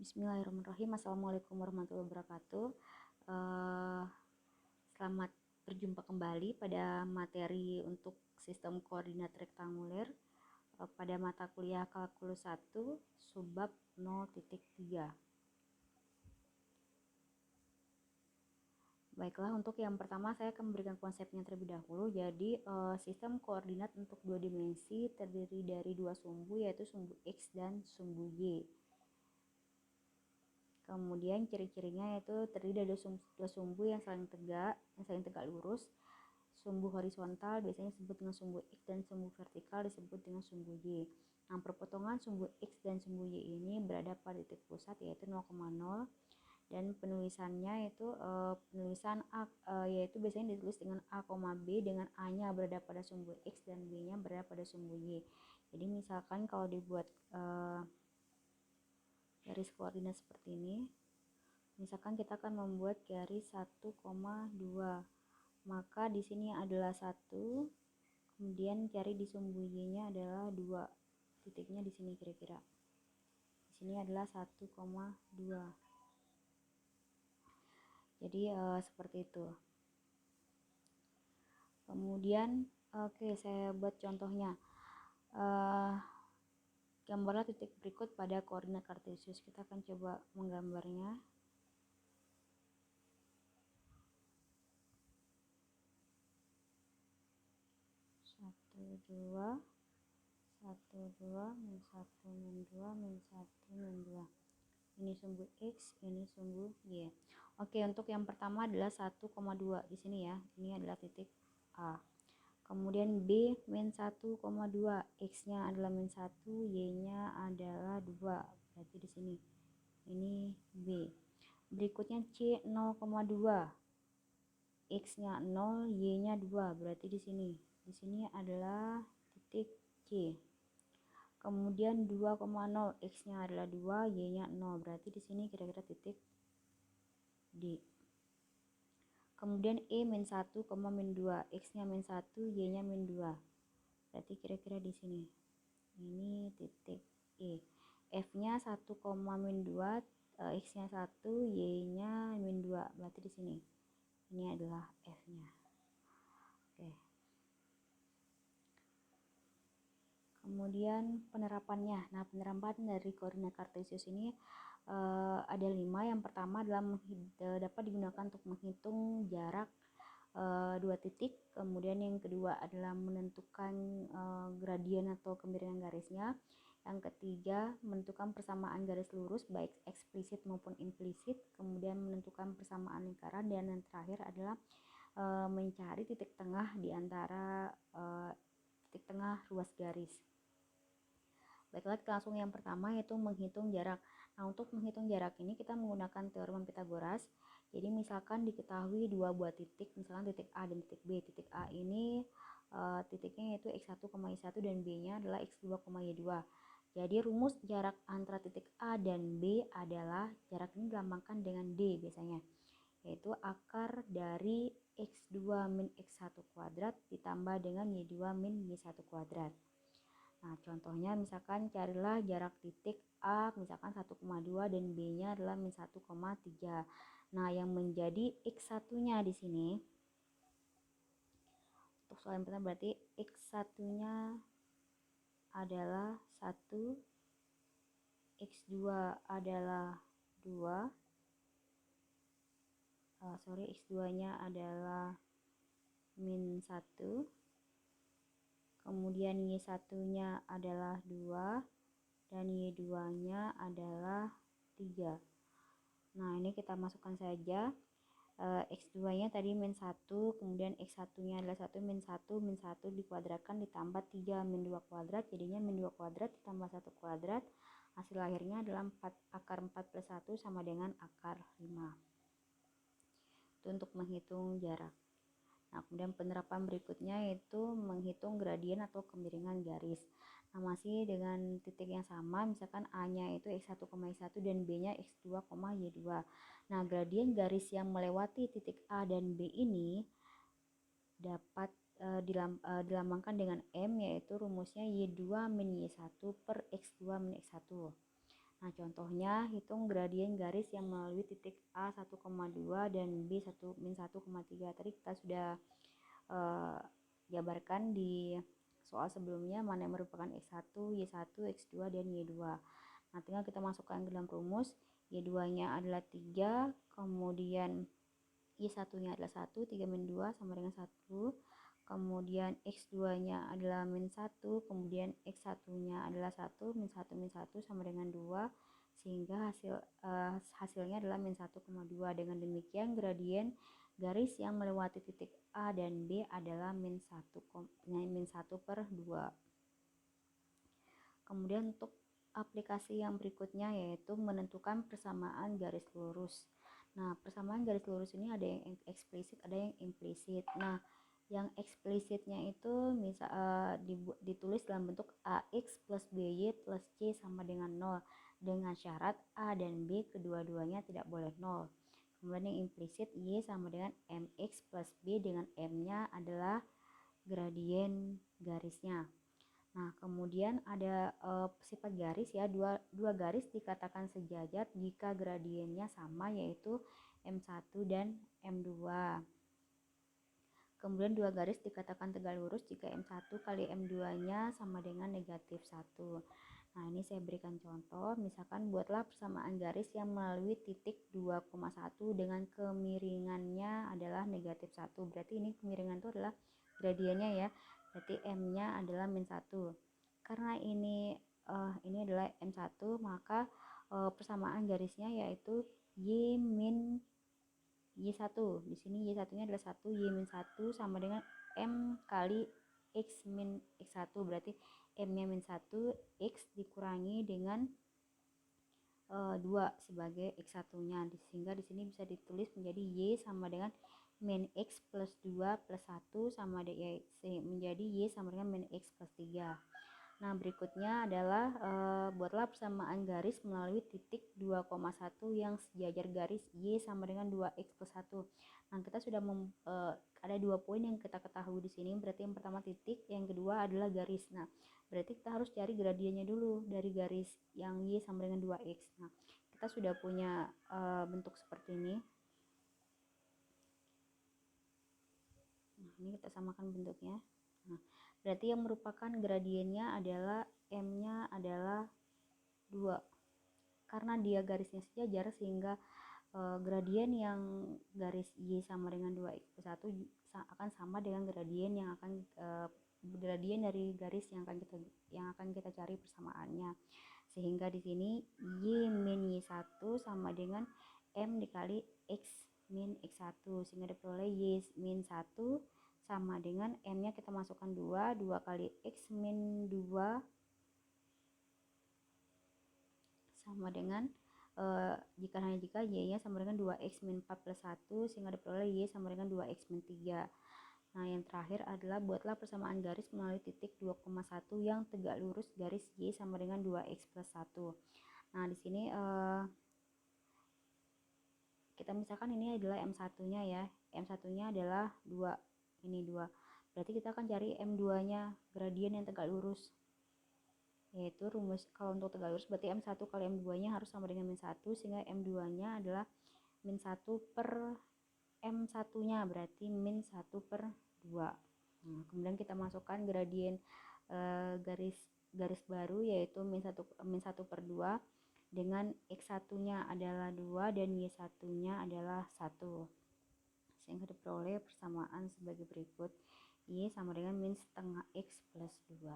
Bismillahirrahmanirrahim. Assalamualaikum warahmatullahi wabarakatuh. Selamat berjumpa kembali pada materi untuk sistem koordinat rektanguler pada mata kuliah kalkulus 1 subbab 0.3. Baiklah, untuk yang pertama saya akan memberikan konsepnya terlebih dahulu. Jadi sistem koordinat untuk dua dimensi terdiri dari dua sumbu, yaitu sumbu X dan sumbu Y. Kemudian ciri-cirinya yaitu terdiri dari dua sumbu yang saling tegak lurus. Sumbu horizontal biasanya disebut dengan sumbu X dan sumbu vertikal disebut dengan sumbu Y. Nah, perpotongan sumbu X dan sumbu Y ini berada pada titik pusat yaitu 0,0, dan penulisannya itu penulisan A yaitu biasanya ditulis dengan A, B dengan A-nya berada pada sumbu X dan B-nya berada pada sumbu Y. Jadi misalkan kalau dibuat garis koordinat seperti ini, misalkan kita akan membuat garis 1,2, maka di sini adalah 1, kemudian cari di sumbu Y-nya adalah 2, titiknya di sini kira-kira. Di sini adalah 1,2. Jadi seperti itu. Kemudian saya buat contohnya. Gambarlah titik berikut pada koordinat kartesius. Kita akan coba menggambarnya. Satu, dua, satu, dua, min satu, min dua, min satu, min dua. Ini sumbu X, ini sumbu Y. Oke, untuk yang pertama adalah 1,2 di sini ya. Ini adalah titik A. Kemudian B min 1,2, X-nya adalah min 1, Y-nya adalah 2. Berarti di sini. Ini B. Berikutnya C 0,2. X-nya 0, Y-nya 2. Berarti di sini. Di sini adalah titik C. Kemudian 2,0, X-nya adalah 2, Y-nya 0. Berarti di sini kira-kira titik D. Kemudian E min 1, min 2, X-nya min 1, Y-nya min 2. Berarti kira-kira di sini. Ini titik E. F-nya 1, min 2, X-nya 1, Y-nya min 2. Berarti di sini. Ini adalah F-nya. Oke. Kemudian penerapannya. Nah, penerapan dari koordinat kartesius ini ada 5. Yang pertama adalah dapat digunakan untuk menghitung jarak dua titik. Kemudian yang kedua adalah menentukan gradien atau kemiringan garisnya. Yang ketiga, menentukan persamaan garis lurus baik eksplisit maupun implisit. Kemudian menentukan persamaan lingkaran, dan yang terakhir adalah mencari titik tengah di antara titik tengah ruas garis. Baiklah, kita langsung yang pertama yaitu menghitung jarak. Nah, untuk menghitung jarak ini kita menggunakan teorema Pythagoras. Jadi misalkan diketahui dua buah titik, misalkan titik A dan titik B. Titik A ini titiknya yaitu x1, y1 dan b-nya adalah x2, y2. Jadi rumus jarak antara titik A dan B adalah, jarak ini dilambangkan dengan D biasanya, yaitu akar dari x2 min x1 kuadrat ditambah dengan y2 min y1 kuadrat. Nah, contohnya misalkan carilah jarak titik A misalkan 1,2 dan B-nya adalah min 1,3. Nah, yang menjadi X1-nya di sini, untuk soal yang pertama berarti X1-nya adalah 1, X2 adalah 2, X2-nya adalah min 1, kemudian Y1-nya adalah 2, dan Y2-nya adalah 3. Nah, ini kita masukkan saja. X2-nya tadi min 1, kemudian X1-nya adalah 1 min 1, min 1 dikuadratkan ditambah 3 min 2 kuadrat, jadinya min 2 kuadrat ditambah 1 kuadrat. Hasil akhirnya adalah 4, akar 4 plus 1 sama dengan akar 5. Itu untuk menghitung jarak. Nah, kemudian penerapan berikutnya yaitu menghitung gradien atau kemiringan garis. Nah, masih dengan titik yang sama, misalkan A-nya itu x1, y1 dan B-nya x2, y2. Nah, gradien garis yang melewati titik A dan B ini dapat dilambangkan dengan M, yaitu rumusnya y2 min y1 per x2 min x1. Nah, contohnya hitung gradien garis yang melalui titik A 1,2 dan B 1-1,3. Tadi kita sudah eh, jabarkan di soal sebelumnya mana yang merupakan X1, Y1, X2, dan Y2. Nah, tinggal kita masukkan ke dalam rumus. Y2-nya adalah 3, kemudian Y1-nya adalah 1, 3 min 2 sama dengan 1. Kemudian X2-nya adalah min 1, kemudian X1-nya adalah 1, min 1 min 1 sama dengan 2, sehingga hasilnya adalah min 1,2. Dengan demikian gradien garis yang melewati titik A dan B adalah min 1 per 2. Kemudian untuk aplikasi yang berikutnya yaitu menentukan persamaan garis lurus. Nah, persamaan garis lurus ini ada yang eksplisit, ada yang implisit. Nah, yang eksplisitnya itu ditulis dalam bentuk AX plus BY plus C sama dengan 0 dengan syarat A dan B kedua-duanya tidak boleh 0. Kemudian yang implisit Y sama dengan MX plus B dengan M-nya adalah gradien garisnya. Nah, kemudian ada sifat garis ya, dua garis dikatakan sejajar jika gradiennya sama yaitu M1 dan M2. Kemudian dua garis dikatakan tegak lurus jika M1 kali M2-nya sama dengan negatif 1. Nah, ini saya berikan contoh, misalkan buatlah persamaan garis yang melalui titik 2,1 dengan kemiringannya adalah negatif 1. Berarti ini kemiringan itu adalah gradiennya ya. Berarti M-nya adalah min 1. Karena ini adalah M1, maka persamaan garisnya yaitu Y min Y1. Di sini Y1-nya adalah 1, Y min 1 sama dengan M kali X min X1. Berarti M-nya min 1, X dikurangi dengan 2 sebagai X1-nya. Sehingga di sini bisa ditulis menjadi Y sama dengan min X plus 2 plus 1 sama dengan menjadi Y sama dengan min X plus 3. Nah, berikutnya adalah buatlah persamaan garis melalui titik 2,1 yang sejajar garis Y sama dengan 2X plus 1. Nah, kita sudah ada 2 poin yang kita ketahui di sini. Berarti yang pertama titik, yang kedua adalah garis. Nah, berarti kita harus cari gradiennya dulu dari garis yang Y sama dengan 2X. Nah, kita sudah punya bentuk seperti ini. Nah, ini kita samakan bentuknya. Nah, berarti yang merupakan gradiennya adalah M-nya adalah 2. Karena dia garisnya sejajar sehingga gradien yang garis Y sama dengan 2X plus 1 akan sama dengan gradien yang akan gradien dari garis yang akan kita cari persamaannya. Sehingga di sini Y min Y1 sama dengan M dikali X min X1, sehingga diperoleh Y min 1 sama dengan M-nya kita masukkan 2 kali X min 2 sama dengan jika Y-nya sama dengan 2X min 4 plus 1, sehingga diperoleh Y sama dengan 2X min 3. Nah, yang terakhir adalah buatlah persamaan garis melalui titik 2,1 yang tegak lurus garis Y sama dengan 2X plus 1. Nah, di sini kita misalkan ini adalah M1-nya ya. M1-nya adalah 2. Ini 2. Berarti kita akan cari M2-nya, gradien yang tegak lurus. Yaitu rumus kalau untuk tegak lurus berarti M1 kali M2-nya harus sama dengan min 1, sehingga M2-nya adalah min 1 per M1-nya, berarti min 1 per 2. Nah, kemudian kita masukkan gradien garis baru yaitu min 1 per 2 dengan X1-nya adalah 2 dan Y1-nya adalah 1. Sehingga diperoleh persamaan sebagai berikut. Y sama dengan min setengah X plus 2.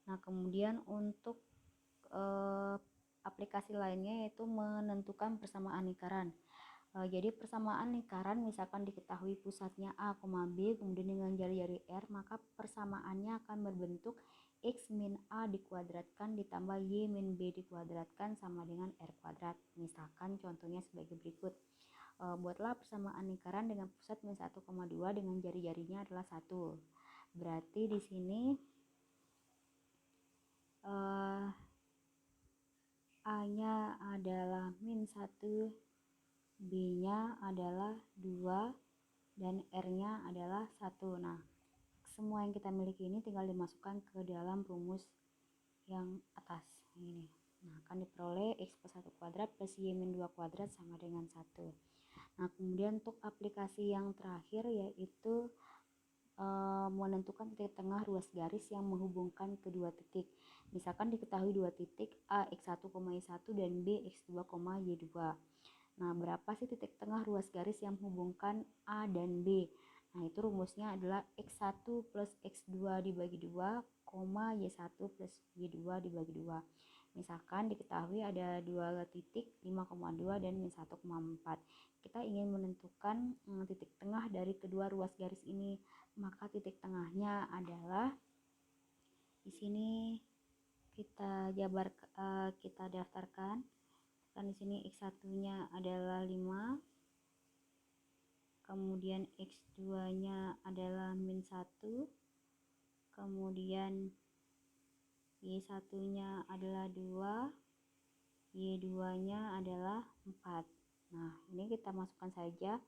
Nah, kemudian untuk aplikasi lainnya yaitu menentukan persamaan lingkaran. Jadi persamaan lingkaran misalkan diketahui pusatnya A, B, kemudian dengan jari-jari R, maka persamaannya akan berbentuk X min A dikuadratkan ditambah Y min B dikuadratkan sama dengan R kuadrat. Misalkan contohnya sebagai berikut. Buatlah persamaan lingkaran dengan pusat min 1,2 dengan jari-jarinya adalah 1. Berarti di sini A-nya adalah min 1, B-nya adalah 2, dan R-nya adalah 1. Nah, semua yang kita miliki ini tinggal dimasukkan ke dalam rumus yang atas ini. Nah, akan diperoleh X plus 1 kuadrat plus Y min 2 kuadrat sama dengan 1. Nah, kemudian untuk aplikasi yang terakhir yaitu menentukan titik tengah ruas garis yang menghubungkan kedua titik. Misalkan diketahui dua titik A x1, y1 dan B x2, y2. Nah, berapa sih titik tengah ruas garis yang menghubungkan A dan B? Nah, itu rumusnya adalah x1 plus x2 dibagi 2, y1 plus y2 dibagi 2. Misalkan diketahui ada dua titik 5,2 dan min 1,4. Kita ingin menentukan titik tengah dari kedua ruas garis ini. Maka titik tengahnya adalah di sini kita daftarkan. Kan di sini x1-nya adalah 5, kemudian x2-nya adalah min 1, kemudian y1-nya adalah 2, y2-nya adalah 4. Nah, ini kita masukkan saja.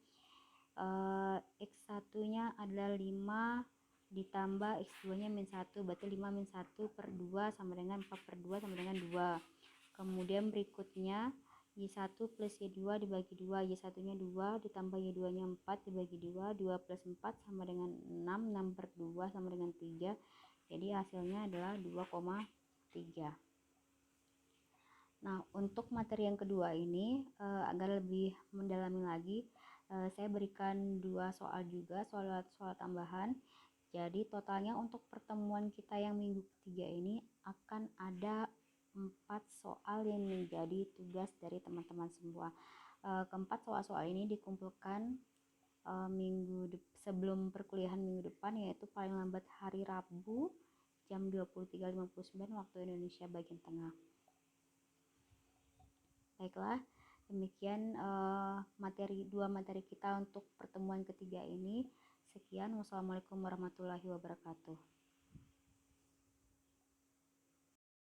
X1-nya adalah 5 ditambah x2-nya min 1, berarti 5 min 1 per 2 sama dengan 4 per 2 sama dengan 2. Kemudian berikutnya y1 plus y2 dibagi 2, y1-nya 2 ditambah y2-nya 4 dibagi 2, 2 plus 4 sama dengan 6, 6 per 2 sama dengan 3, jadi hasilnya adalah 2,3. Nah, untuk materi yang kedua ini agar lebih mendalami lagi, saya berikan 2 soal juga, soal tambahan. Jadi totalnya untuk pertemuan kita yang minggu ketiga ini akan ada 4 soal yang menjadi tugas dari teman-teman semua. Keempat soal-soal ini dikumpulkan sebelum perkuliahan minggu depan, yaitu paling lambat hari Rabu jam 23.59 waktu Indonesia bagian tengah. Baiklah, demikian dua materi kita untuk pertemuan ketiga ini. Sekian, wassalamualaikum warahmatullahi wabarakatuh.